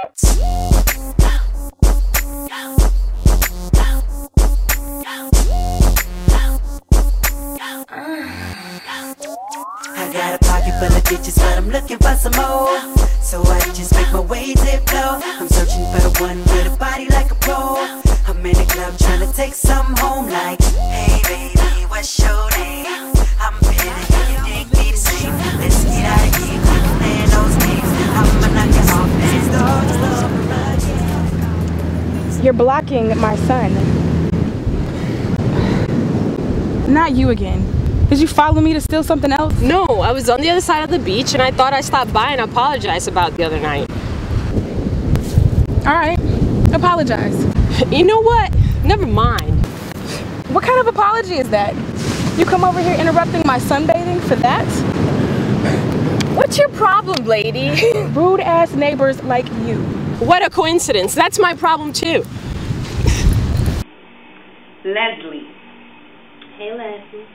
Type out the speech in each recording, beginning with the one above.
I got a pocket full of ditches, but I'm looking for some more. So I just make my way zip flow. I'm searching for the one with a body like a pro. I'm in the club trying to take some home like, hey baby, what's your name? I'm feeling you dig me the same. Let's get out of here, quit playing those games. I'ma knock you off this door. You're blocking my son. Not you again. Did you follow me to steal something else? No, I was on the other side of the beach and I thought I stopped by and apologized about the other night. Alright, apologize. You know what? Never mind. What kind of apology is that? You come over here interrupting my sunbathing for that? What's your problem, lady? Rude ass neighbors like you. What a coincidence. That's my problem too. Leslie. Hey, Leslie.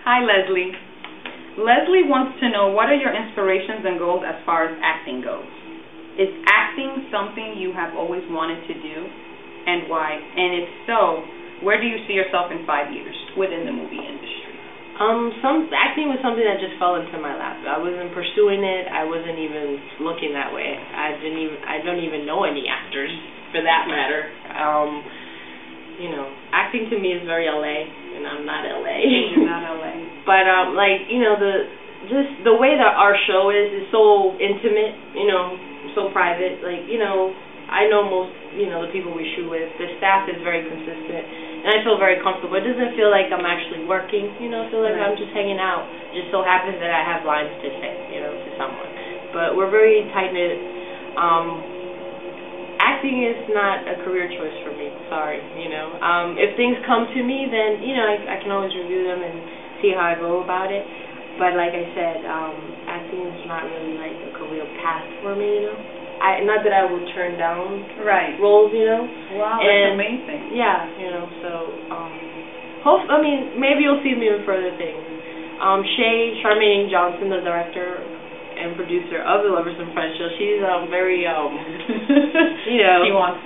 Hi, Leslie. Leslie wants to know, what are your inspirations and goals as far as acting goes? Is acting something you have always wanted to do, and why? And if so, where do you see yourself in 5 years within the movie industry? Acting was something that just fell into my lap. I wasn't pursuing it. I wasn't even looking that way. I don't even know any actors, for that matter. You know, acting to me is very LA, and I'm not LA. You're not LA. But like, you know, the way that our show is so intimate, you know, so private. Like, you know, I know most, you know, the people we shoot with. The staff is very consistent, and I feel very comfortable. It doesn't feel like I'm actually working, you know. I feel like I'm just hanging out. It just so happens that I have lines to say, you know, to someone. But we're very tight knit. Acting is not a career choice for me. Sorry, you know. If things come to me, then, you know, I can always review them and see how I go about it. But like I said, acting is not really like a career path for me, you know. Not that I would turn down roles, you know. Wow, that's amazing. Yeah, you know. So, I mean, maybe you'll see me in further things. Charmaine Johnson, the director and producer of the Lovers and Friends show, she's very you know, she wants,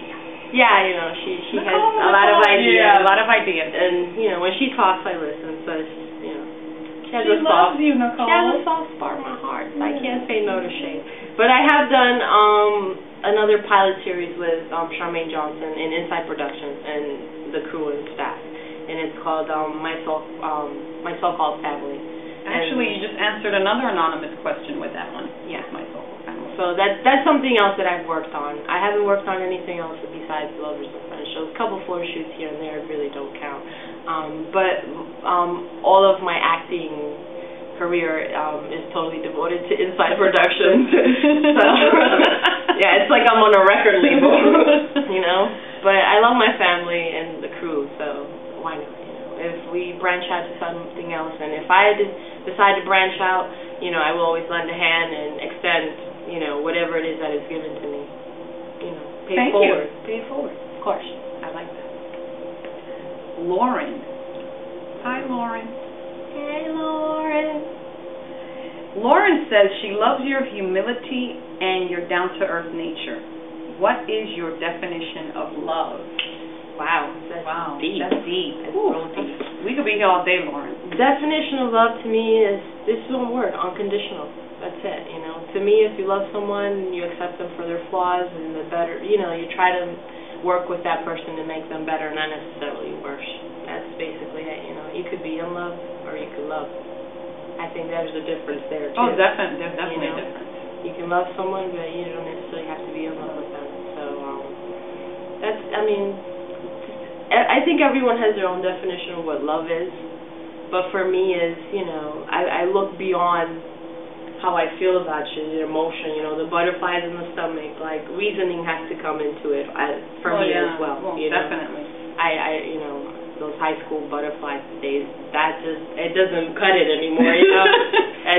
yeah, you know, she has a lot of ideas. Yeah, a lot of ideas. And you know, when she talks, I listen. So it's, you know, she loves you, Nicole. She has a soft spot in my heart. So I can't say no to Shay. But I have done another pilot series with Charmaine Johnson in Inside Productions and the crew and staff, and it's called My So-Called Family. Actually, you just answered another anonymous question with that one. Yeah. My So-Called Family. So that's something else that I've worked on. I haven't worked on anything else besides Lovers and Friends shows. A couple photo shoots here and there really don't count. But all of my acting career is totally devoted to Inside Productions. So yeah, it's like I'm on a record label, you know. But I love my family and the crew, so why not? You know, if we branch out to something else, and if I decide to branch out, you know, I will always lend a hand and extend, you know, whatever it is that is given to me. You know, pay it forward. Pay it forward, of course. I like that. Lauren. Hi, Lauren. Hey, Lauren. Lauren says she loves your humility and your down-to-earth nature. What is your definition of love? Wow, that's deep. That's deep. That's real deep. We could be here all day, Lauren. Definition of love to me is this one word: unconditional. That's it. You know, to me, if you love someone, you accept them for their flaws and the better. You know, you try to work with that person to make them better, not necessarily worse. That's basically it. You know, you could be in love or you could love. I think there's a difference there too. Oh, definitely. There's definitely a difference. You can love someone, but you don't necessarily have to be in love with them. So that's. I mean, I think everyone has their own definition of what love is. But for me, is, you know, I look beyond how I feel about you, the emotion, you know, the butterflies in the stomach. Like, reasoning has to come into it for me as well. You know? Definitely. You know, those high school butterflies days, that just, it doesn't cut it anymore, you know?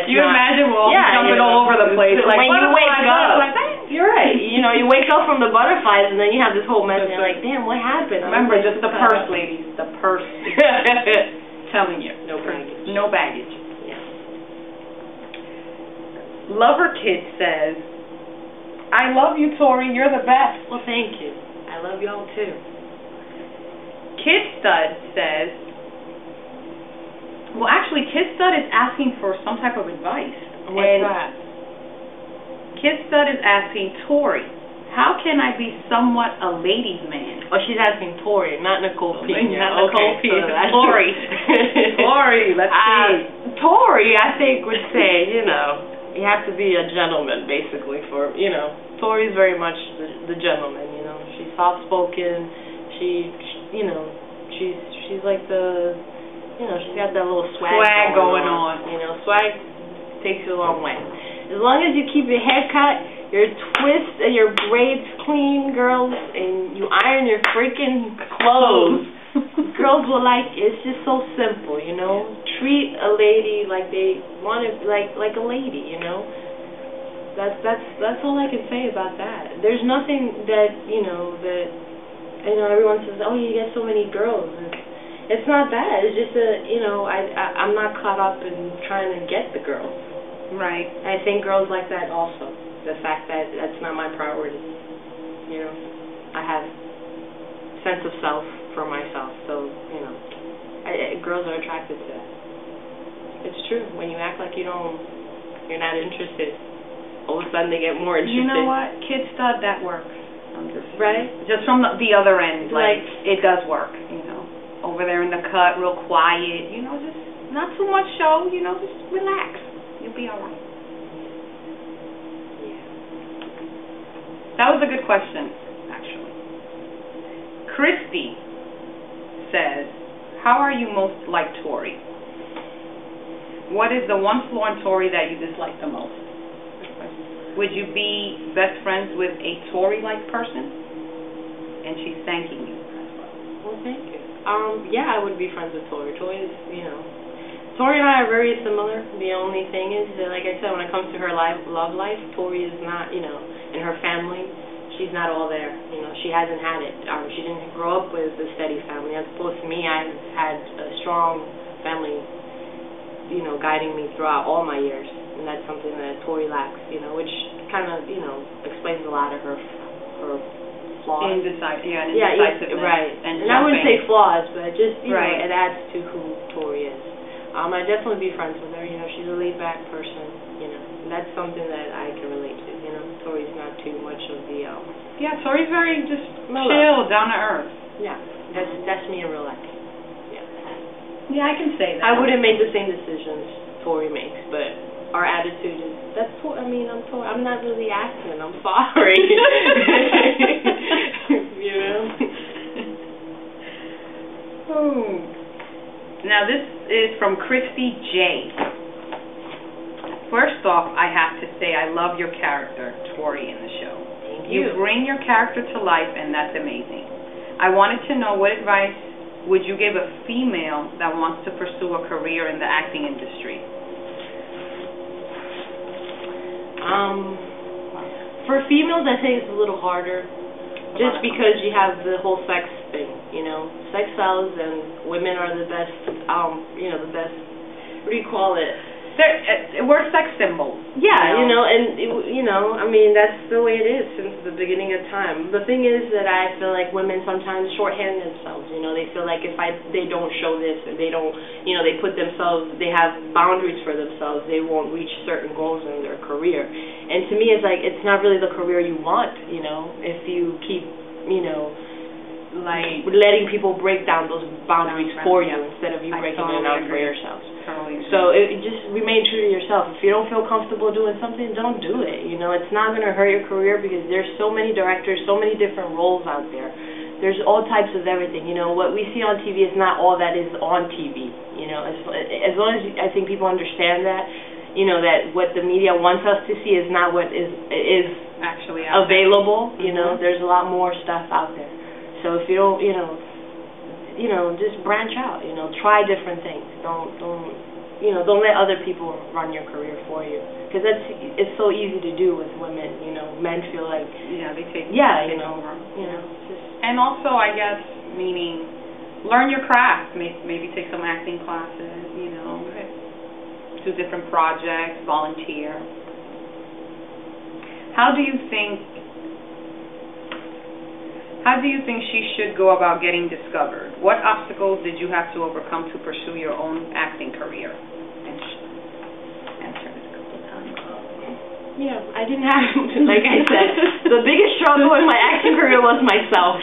You imagine we're all jumping all over the place. Like, when you wake up, you're right. You know, you wake up from the butterflies and then you have this whole mess and you're like, damn, what happened? Remember, just the purse, ladies. The purse. Telling you. No baggage. No baggage. Yeah. Lover Kid says, I love you, Tori. You're the best. Well, thank you. I love y'all too. Kid Stud says, well, actually, Kid Stud is asking for some type of advice. What's that? Kid Stud is asking, Tori, how can I be somewhat a ladies' man? Oh, she's asking Tori, not Nicole P. Not Nicole P. So Tori. Tori, let's see. Tori, I think, would say, you have to be a gentleman, basically, for, Tori's very much the gentleman, She's soft-spoken. She's like the, she's got that little swag going on. Swag takes you a long way. As long as you keep your hair cut, your twists and your braids clean, girls, and you iron your freaking clothes, girls will like it. It's just so simple, Treat a lady like they want it, like a lady, That's all I can say about that. There's nothing that everyone says, oh, you get so many girls. It's not that. It's just I'm not caught up in trying to get the girls. Right. I think girls like that also. The fact that that's not my priority. I have sense of self for myself. So, girls are attracted to that. It's true. When you act like you're not interested, all of a sudden they get more interested. You know what? Kid Stud, that works. Right? Just from the other end, it does work, Over there in the cut, real quiet, just not too much show, just relax. You'll be all right. Yeah. That was a good question, actually. Christy says, how are you most like Tori? What is the one flaw in Tori that you dislike the most? Would you be best friends with a Tori-like person? And she's thanking you. Well, thank you. Yeah, I would be friends with Tori. Tori is, Tori and I are very similar. The only thing is that, like I said, when it comes to her love life, Tori is not, in her family, she's not all there. She hasn't had it. She didn't grow up with a steady family. As opposed to me, I've had a strong family, guiding me throughout all my years. And that's something that Tori lacks, which kind of, explains a lot of her flaws. Indecisiveness. Right. And I wouldn't say flaws, but just, it adds to who Tori is. I'd definitely be friends with her. She's a laid-back person. And that's something that I can relate to. Tori's not too much of the. Yeah, Tori's very just chill, down to earth. Yeah, that's me in real life. Yeah. Yeah, I can say that. I wouldn't make the same decisions Tori makes, but our attitude is I'm Tori. I'm not really acting. I'm sorry. Oh. Now this is from Christy J. First off, I have to say I love your character, Tori, in the show. Thank You you. bring your character to life, and that's amazing. I wanted to know, what advice would you give a female that wants to pursue a career in the acting industry? For females, I think it's a little harder, just because you have the whole sex thing. Sex sells, and women are the best. The best. What do you call it? We're sex symbols. Yeah, that's the way it is since the beginning of time. The thing is that I feel like women sometimes shorthand themselves. They feel like if they don't show this, or they don't, they put themselves, they have boundaries for themselves, they won't reach certain goals in their career. And to me, it's like, it's not really the career you want, if you keep, letting people break down those boundaries for you instead of you breaking them down for yourself. So just remain true to yourself. If you don't feel comfortable doing something, don't do it. It's not going to hurt your career, because there's so many directors, so many different roles out there. There's all types of everything. What we see on TV is not all that is on TV. As long as I think people understand that, that what the media wants us to see is not what is actually available. There's a lot more stuff out there. So if you don't, just branch out. Try different things. Don't let other people run your career for you, because it's so easy to do with women. Men feel like they take over. And also, I guess, meaning learn your craft. Maybe take some acting classes. Do different projects, volunteer. How do you think she should go about getting discovered? What obstacles did you have to overcome to pursue your own acting career? Answer this a couple of times. Yeah, I didn't have, like I said, the biggest struggle in my acting career was myself.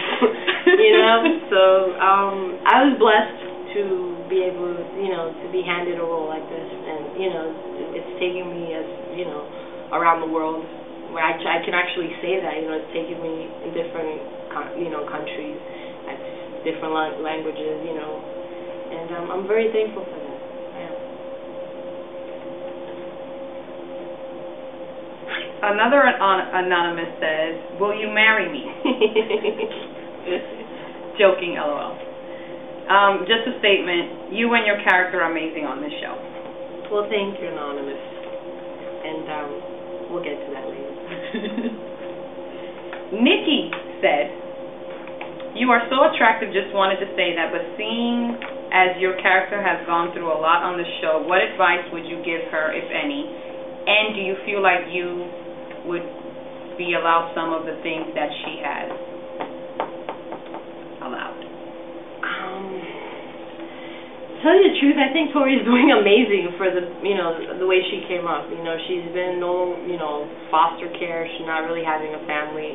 You know, so I was blessed to be able, to be handed a role like this, and it's taken me around the world. Where I can actually say that, it's taken me in different, countries, different languages, and I'm very thankful for that. Another anonymous says, "Will you marry me?" Joking, LOL. Just a statement. You and your character are amazing on this show. Well, thank you, anonymous, and we'll get to that later. Nikki said, "You are so attractive, just wanted to say that, but seeing as your character has gone through a lot on the show, what advice would you give her, if any? And do you feel like you would be allowed some of the things that she has allowed?" Tell you the truth, I think Tori's doing amazing for the way she came up. She's been foster care. She's not really having a family.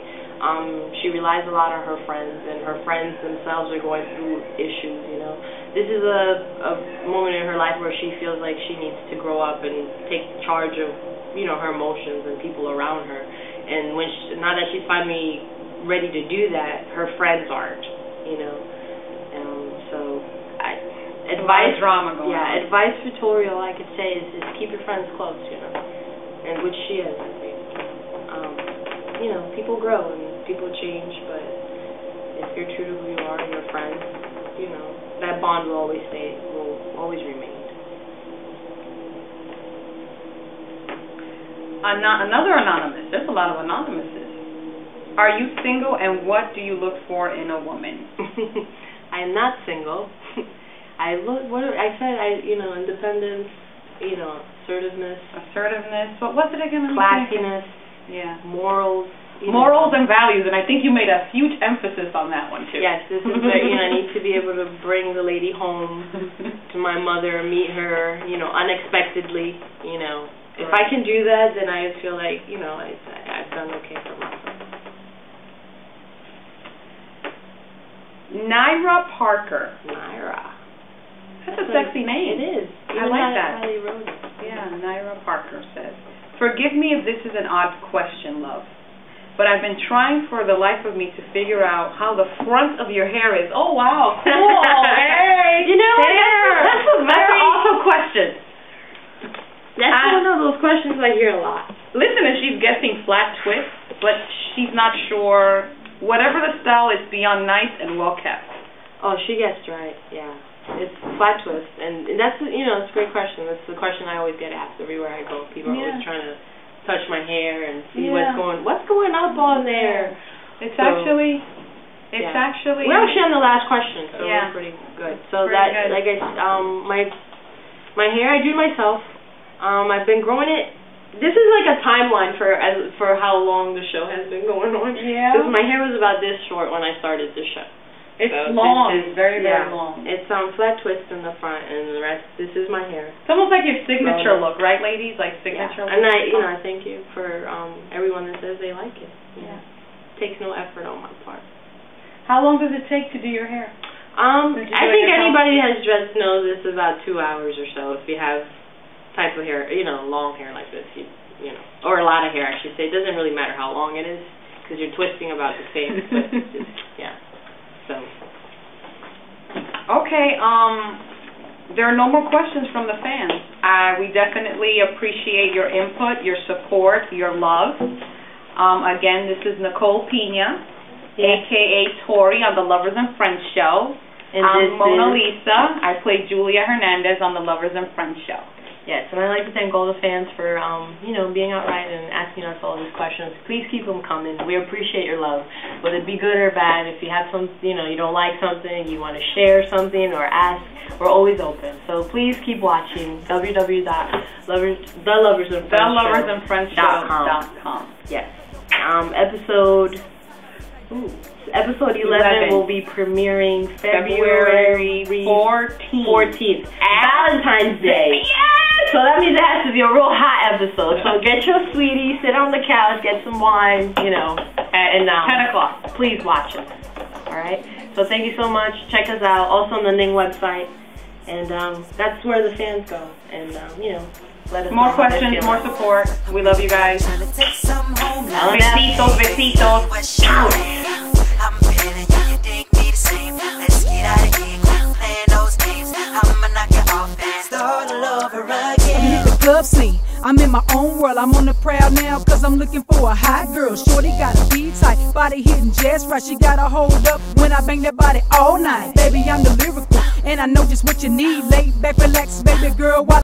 She relies a lot on her friends, and her friends themselves are going through issues. This is a moment in her life where she feels like she needs to grow up and take charge of her emotions and people around her. And now that she's finally ready to do that, her friends aren't. So advice for Tori, all I could say is just keep your friends close, and which she is, I think. People grow and people change, but if you're true to who you are and your friends, that bond will always remain. Another anonymous. There's a lot of anonymouses. Are you single, and what do you look for in a woman? I am not single. Independence, assertiveness. Assertiveness. What was it again? Classiness. Yeah. Morals. Morals and values, and I think you made a huge emphasis on that one too. Yes, this is I need to be able to bring the lady home to my mother, meet her, unexpectedly, If I can do that, then I feel like, I've done okay for myself. Naira Parker. Naira. That's a sexy name. It is. I like that. How they wrote it. Yeah, Naira Parker says, "Forgive me if this is an odd question, love, but I've been trying for the life of me to figure out how the front of your hair is." Oh, wow. Cool. Hey. That's a very awesome question. That's one of those questions I hear a lot. Listener, she's guessing flat twist, but she's not sure. Whatever the style, it's beyond nice and well kept. Oh, she guessed right. Yeah. It's flat twist, and that's it's a great question. That's the question I always get asked everywhere I go. People are always trying to touch my hair and see what's going up on there. It's actually we're actually on the last question, so we're pretty good. So my hair I do myself. I've been growing it. This is like a timeline for how long the show has been going on. Yeah. Because my hair was about this short when I started the show. It's long. It's very, very long. It's flat twist in the front, and the rest. This is my hair. It's almost like your signature look, right, ladies? Like signature look. And I thank you for everyone that says they like it. Yeah. It takes no effort on my part. How long does it take to do your hair? I think anybody has dressed knows it's about 2 hours or so. If you have type of hair, long hair like this, or a lot of hair, I should say. It doesn't really matter how long it is because you're twisting about the same. But So. Okay, there are no more questions from the fans. We definitely appreciate your input, your support, your love. Again, this is Nicole Pina, a.k.a. Tori on the Lovers and Friends show. And I'm Mona Lisa. I play Julia Hernandez on the Lovers and Friends show. Yes, and I'd like to thank all the fans for, being outright and asking us all these questions. Please keep them coming. We appreciate your love, whether it be good or bad. If you have some, you don't like something, you want to share something or ask, we're always open. So please keep watching www.theloversandfriendshow.com. theloversandfriendshow.com. Yes. Episode 11 will be premiering February 14th. Valentine's Day. Yes! So that means it has to be a real hot episode. So get your sweetie, sit on the couch, get some wine, you know, and 10 o'clock. Please watch us. Alright? So thank you so much. Check us out. Also on the Ning website. And that's where the fans go. And, you know, let us know. More questions, more support. We love you guys. Besitos, besitos. I'm feeling you dig me the same. Let's get out of here, quit playing those games. I'ma knock you off and start all over again. Hit the club scene. I'm in my own world. I'm on the prowl now, cause I'm looking for a hot girl. Shorty got a beat tight, body hitting just right. She got a hold up when I bang that body all night. Baby, I'm the lyrical, and I know just what you need. Lay back, relax, baby girl. While